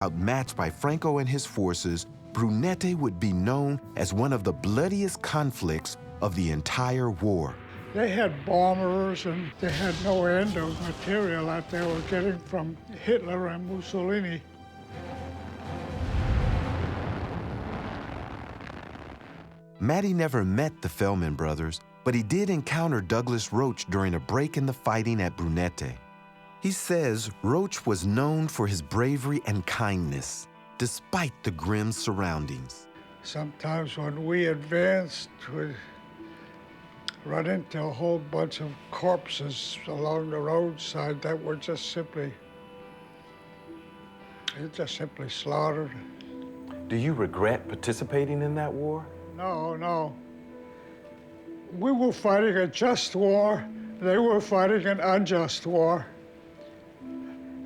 Outmatched by Franco and his forces, Brunete would be known as one of the bloodiest conflicts of the entire war. They had bombers and they had no end of material that they were getting from Hitler and Mussolini. Matty never met the Fellman brothers, but he did encounter Douglas Roach during a break in the fighting at Brunete. He says Roach was known for his bravery and kindness, despite the grim surroundings. Sometimes when we advanced, we'd run into a whole bunch of corpses along the roadside that were just simply slaughtered. Do you regret participating in that war? No, no. We were fighting a just war. They were fighting an unjust war.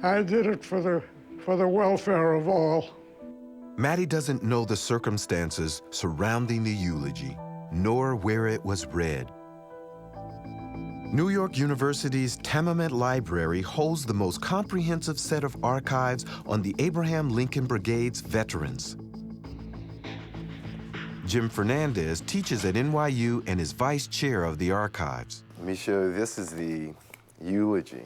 I did it for the welfare of all. Matty doesn't know the circumstances surrounding the eulogy, nor where it was read. New York University's Tamiment Library holds the most comprehensive set of archives on the Abraham Lincoln Brigade's veterans. Jim Fernandez teaches at NYU and is vice chair of the archives. Let me show you, this is the eulogy.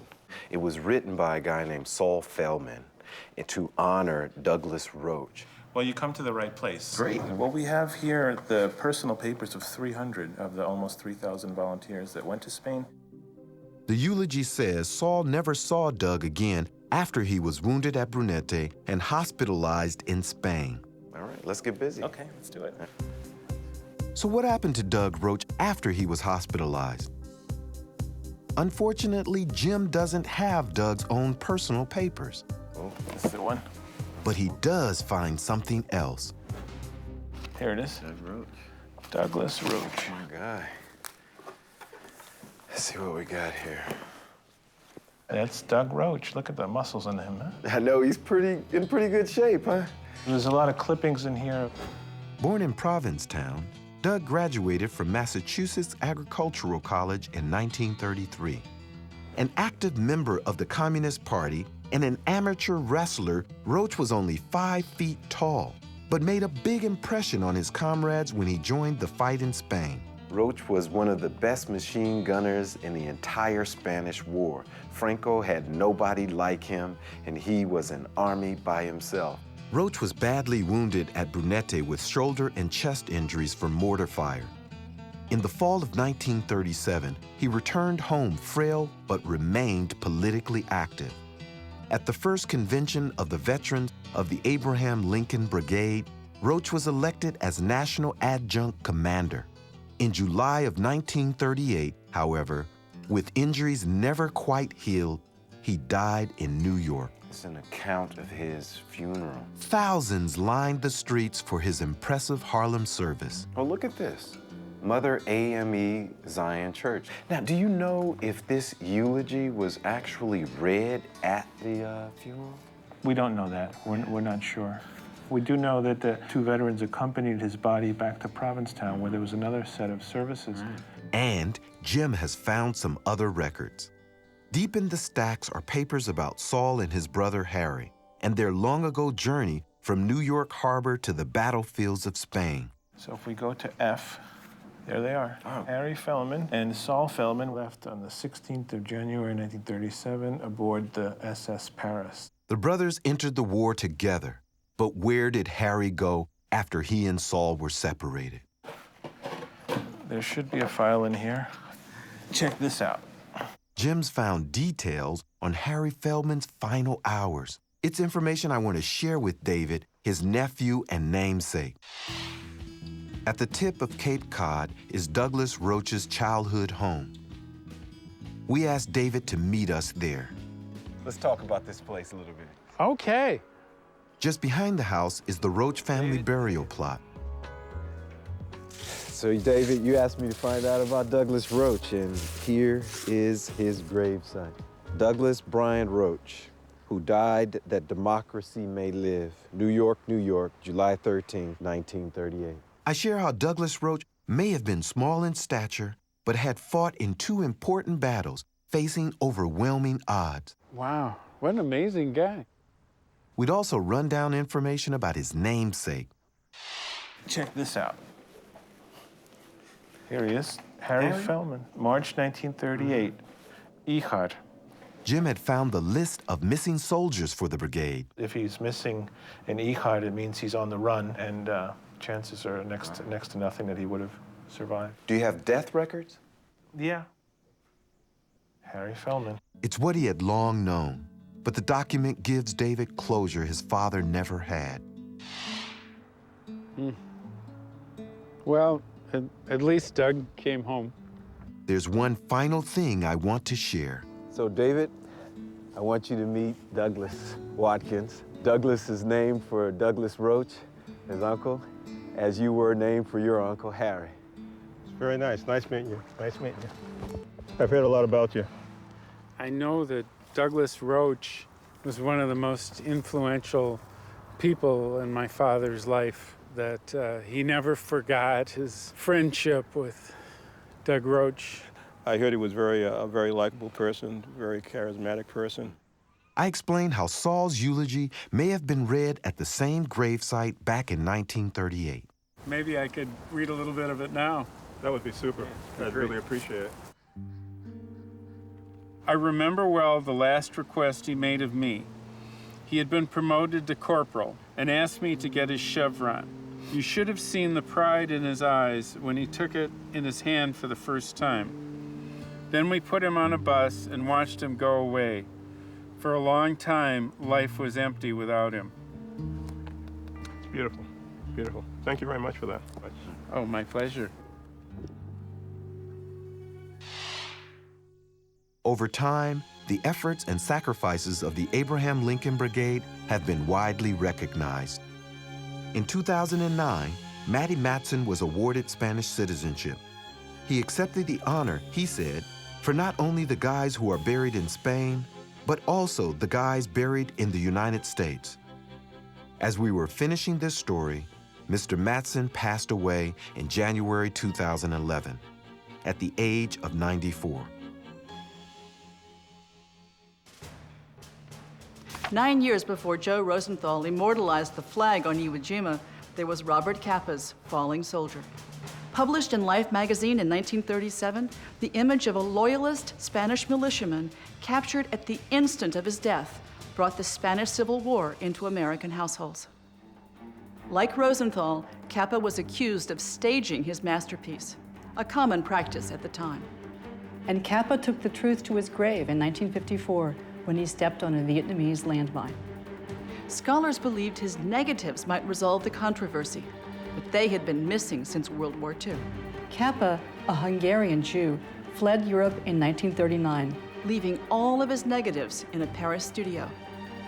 It was written by a guy named Sol Fellman to honor Douglas Roach. Well, you come to the right place. Great. Well, we have here the personal papers of 300 of the almost 3,000 volunteers that went to Spain. The eulogy says Saul never saw Doug again after he was wounded at Brunete and hospitalized in Spain. All right, let's get busy. Okay, let's do it. So what happened to Doug Roach after he was hospitalized? Unfortunately, Jim doesn't have Doug's own personal papers. Oh, this is the one. But he does find something else. Here it is. Doug Roach. Douglas Roach. Good guy. Let's see what we got here. That's Doug Roach. Look at the muscles on him, huh? I know, he's in pretty good shape, huh? There's a lot of clippings in here. Born in Provincetown, Doug graduated from Massachusetts Agricultural College in 1933. An active member of the Communist Party and an amateur wrestler, Roach was only 5 feet tall, but made a big impression on his comrades when he joined the fight in Spain. Roach was one of the best machine gunners in the entire Spanish War. Franco had nobody like him, and he was an army by himself. Roach was badly wounded at Brunete with shoulder and chest injuries from mortar fire. In the fall of 1937, he returned home frail but remained politically active. At the first convention of the veterans of the Abraham Lincoln Brigade, Roach was elected as National Adjunct Commander. In July of 1938, however, with injuries never quite healed, he died in New York. It's an account of his funeral. Thousands lined the streets for his impressive Harlem service. Oh, look at this. Mother AME Zion Church. Now, do you know if this eulogy was actually read at the funeral? We don't know that. We're not sure. We do know that the 2 veterans accompanied his body back to Provincetown, where there was another set of services. And Jim has found some other records. Deep in the stacks are papers about Saul and his brother Harry and their long-ago journey from New York Harbor to the battlefields of Spain. So if we go to F, there they are. Oh. Harry Fellman and Sol Fellman left on the 16th of January, 1937, aboard the SS Paris. The brothers entered the war together, but where did Harry go after he and Saul were separated? There should be a file in here. Check this out. Jim's found details on Harry Fellman's final hours. It's information I want to share with David, his nephew and namesake. At the tip of Cape Cod is Douglas Roach's childhood home. We asked David to meet us there. Let's talk about this place a little bit. Okay. Just behind the house is the Roach family burial plot. So, David, you asked me to find out about Douglas Roach, and here is his gravesite. Douglas Bryant Roach, who died that democracy may live. New York, New York, July 13, 1938. I share how Douglas Roach may have been small in stature, but had fought in 2 important battles, facing overwhelming odds. Wow, what an amazing guy. We'd also run down information about his namesake. Check this out. Here he is, Harry Fellman, March 1938, Ihar. Jim had found the list of missing soldiers for the brigade. If he's missing an Ihar, it means he's on the run, and chances are next to nothing that he would have survived. Do you have death records? Yeah. Harry Fellman. It's what he had long known, but the document gives David closure his father never had. Well, at least Doug came home. There's one final thing I want to share. So, David, I want you to meet Douglas Watkins. Douglas is named for Douglas Roach, his uncle, as you were named for your uncle, Harry. It's very nice. Nice meeting you. Nice meeting you. I've heard a lot about you. I know that Douglas Roach was one of the most influential people in my father's life, that he never forgot his friendship with Doug Roach. I heard he was a very likable person, very charismatic person. I explained how Sol's eulogy may have been read at the same gravesite back in 1938. Maybe I could read a little bit of it now. That would be super. I'd really appreciate it. I remember well the last request he made of me. He had been promoted to corporal and asked me to get his chevron. You should have seen the pride in his eyes when he took it in his hand for the first time. Then we put him on a bus and watched him go away. For a long time, life was empty without him. It's beautiful. Beautiful. Thank you very much for that. Oh, my pleasure. Over time, the efforts and sacrifices of the Abraham Lincoln Brigade have been widely recognized. In 2009, Matty Matson was awarded Spanish citizenship. He accepted the honor, he said, for not only the guys who are buried in Spain, but also the guys buried in the United States. As we were finishing this story, Mr. Matson passed away in January 2011 at the age of 94. 9 years before Joe Rosenthal immortalized the flag on Iwo Jima, there was Robert Kappas' Falling Soldier. Published in Life magazine in 1937, the image of a loyalist Spanish militiaman captured at the instant of his death brought the Spanish Civil War into American households. Like Rosenthal, Kappa was accused of staging his masterpiece, a common practice at the time. And Kappa took the truth to his grave in 1954 when he stepped on a Vietnamese landmine. Scholars believed his negatives might resolve the controversy, but they had been missing since World War II. Kappa, a Hungarian Jew, fled Europe in 1939. Leaving all of his negatives in a Paris studio.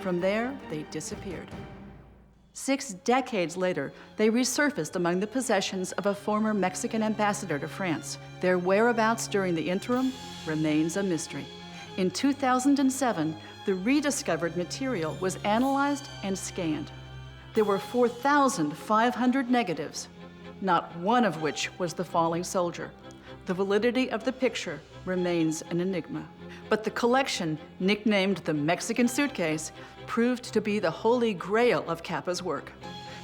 From there, they disappeared. 6 decades later, they resurfaced among the possessions of a former Mexican ambassador to France. Their whereabouts during the interim remains a mystery. In 2007, the rediscovered material was analyzed and scanned. There were 4,500 negatives, not one of which was the falling soldier. The validity of the picture remains an enigma. But the collection, nicknamed the Mexican Suitcase, proved to be the holy grail of Kappa's work.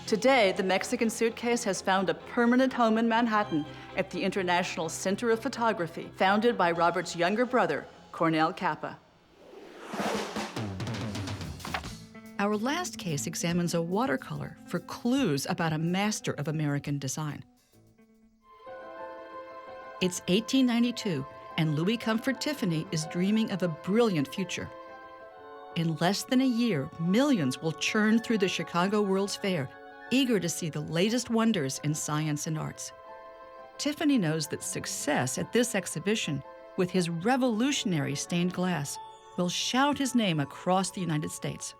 Today, the Mexican Suitcase has found a permanent home in Manhattan at the International Center of Photography, founded by Robert's younger brother, Cornel Kappa. Our last case examines a watercolor for clues about a master of American design. It's 1892, and Louis Comfort Tiffany is dreaming of a brilliant future. In less than a year, millions will churn through the Chicago World's Fair, eager to see the latest wonders in science and arts. Tiffany knows that success at this exhibition, with his revolutionary stained glass, will shout his name across the United States.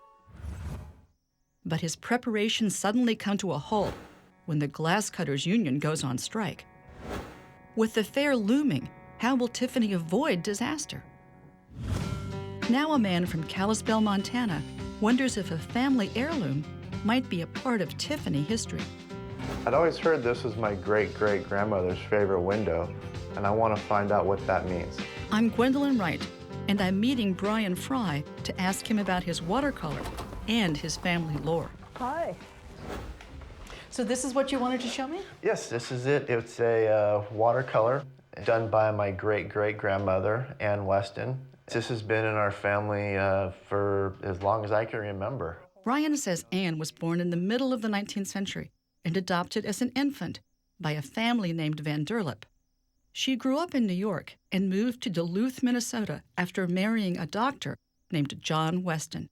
But his preparations suddenly come to a halt when the Glasscutters Union goes on strike. With the fair looming, how will Tiffany avoid disaster? Now a man from Kalispell, Montana, wonders if a family heirloom might be a part of Tiffany history. I'd always heard this was my great-great-grandmother's favorite window, and I want to find out what that means. I'm Gwendolyn Wright, and I'm meeting Brian Fry to ask him about his watercolor and his family lore. Hi. So this is what you wanted to show me? Yes, this is it. It's a watercolor done by my great-great-grandmother, Ann Weston. This has been in our family for as long as I can remember. Brian says Anne was born in the middle of the 19th century and adopted as an infant by a family named Van Derlip. She grew up in New York and moved to Duluth, Minnesota after marrying a doctor named John Weston.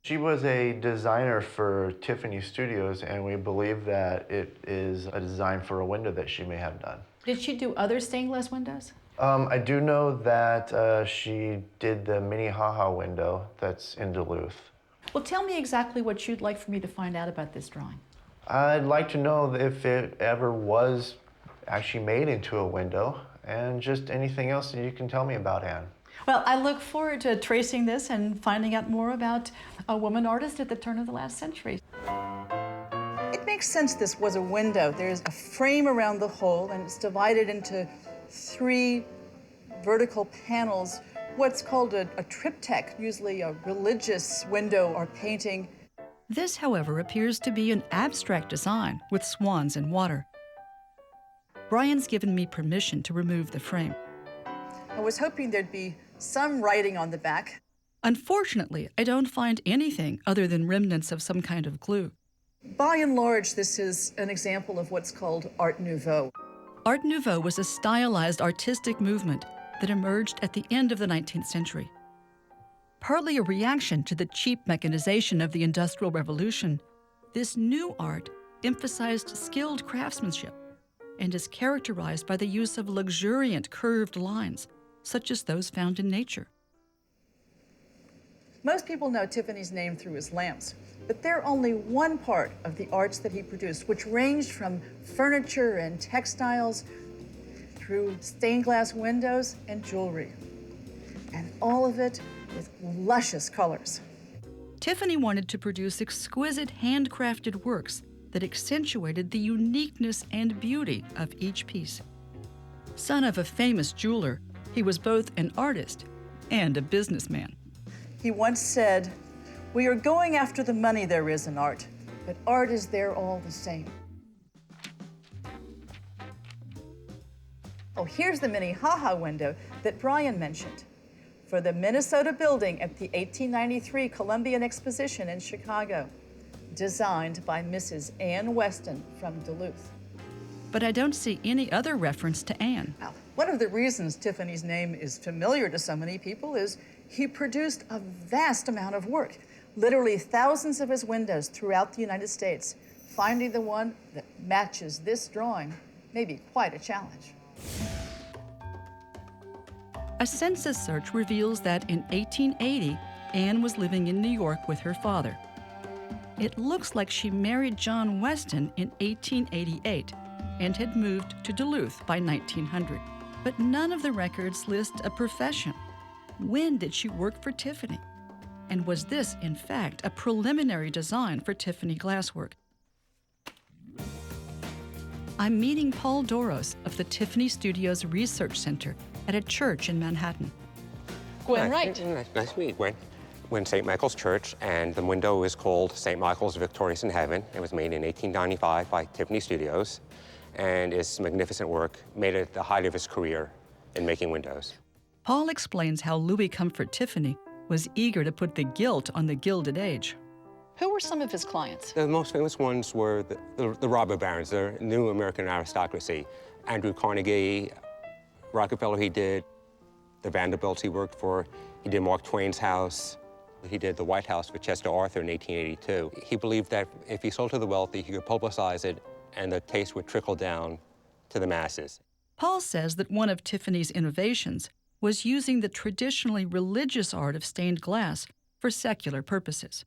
She was a designer for Tiffany Studios, and we believe that it is a design for a window that she may have done. Did she do other stained glass windows? I do know that she did the Minnehaha Window that's in Duluth. Well, tell me exactly what you'd like for me to find out about this drawing. I'd like to know if it ever was actually made into a window, and just anything else that you can tell me about Anne. Well, I look forward to tracing this and finding out more about a woman artist at the turn of the last century. It makes sense this was a window. There's a frame around the hole, and it's divided into 3 vertical panels, what's called a triptych, usually a religious window or painting. This, however, appears to be an abstract design with swans in water. Brian's given me permission to remove the frame. I was hoping there'd be some writing on the back. Unfortunately, I don't find anything other than remnants of some kind of glue. By and large, this is an example of what's called Art Nouveau. Art Nouveau was a stylized artistic movement that emerged at the end of the 19th century. Partly a reaction to the cheap mechanization of the Industrial Revolution, this new art emphasized skilled craftsmanship and is characterized by the use of luxuriant curved lines, such as those found in nature. Most people know Tiffany's name through his lamps, but they're only one part of the arts that he produced, which ranged from furniture and textiles through stained glass windows and jewelry, and all of it with luscious colors. Tiffany wanted to produce exquisite handcrafted works that accentuated the uniqueness and beauty of each piece. Son of a famous jeweler, he was both an artist and a businessman. He once said, "We are going after the money there is in art, but art is there all the same." Oh, here's the Minnehaha window that Brian mentioned for the Minnesota building at the 1893 Columbian Exposition in Chicago, designed by Mrs. Ann Weston from Duluth. But I don't see any other reference to Anne. Now, one of the reasons Tiffany's name is familiar to so many people is he produced a vast amount of work, literally thousands of his windows throughout the United States. Finding the one that matches this drawing may be quite a challenge. A census search reveals that in 1880, Anne was living in New York with her father. It looks like she married John Weston in 1888 and had moved to Duluth by 1900. But none of the records list a profession. When did she work for Tiffany? And was this, in fact, a preliminary design for Tiffany glasswork? I'm meeting Paul Doros of the Tiffany Studios Research Center at a church in Manhattan. Gwen Wright. Nice to meet you, Gwen. We're in St. Michael's Church, and the window is called St. Michael's Victorious in Heaven. It was made in 1895 by Tiffany Studios, and is magnificent work made at the height of his career in making windows. Paul explains how Louis Comfort Tiffany was eager to put the gilt on the Gilded Age. Who were some of his clients? The most famous ones were the robber barons, the new American aristocracy. Andrew Carnegie, Rockefeller he did, the Vanderbilts he worked for, he did Mark Twain's house, he did the White House for Chester Arthur in 1882. He believed that if he sold to the wealthy, he could publicize it and the taste would trickle down to the masses. Paul says that one of Tiffany's innovations was using the traditionally religious art of stained glass for secular purposes.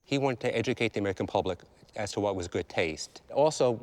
He wanted to educate the American public as to what was good taste. Also,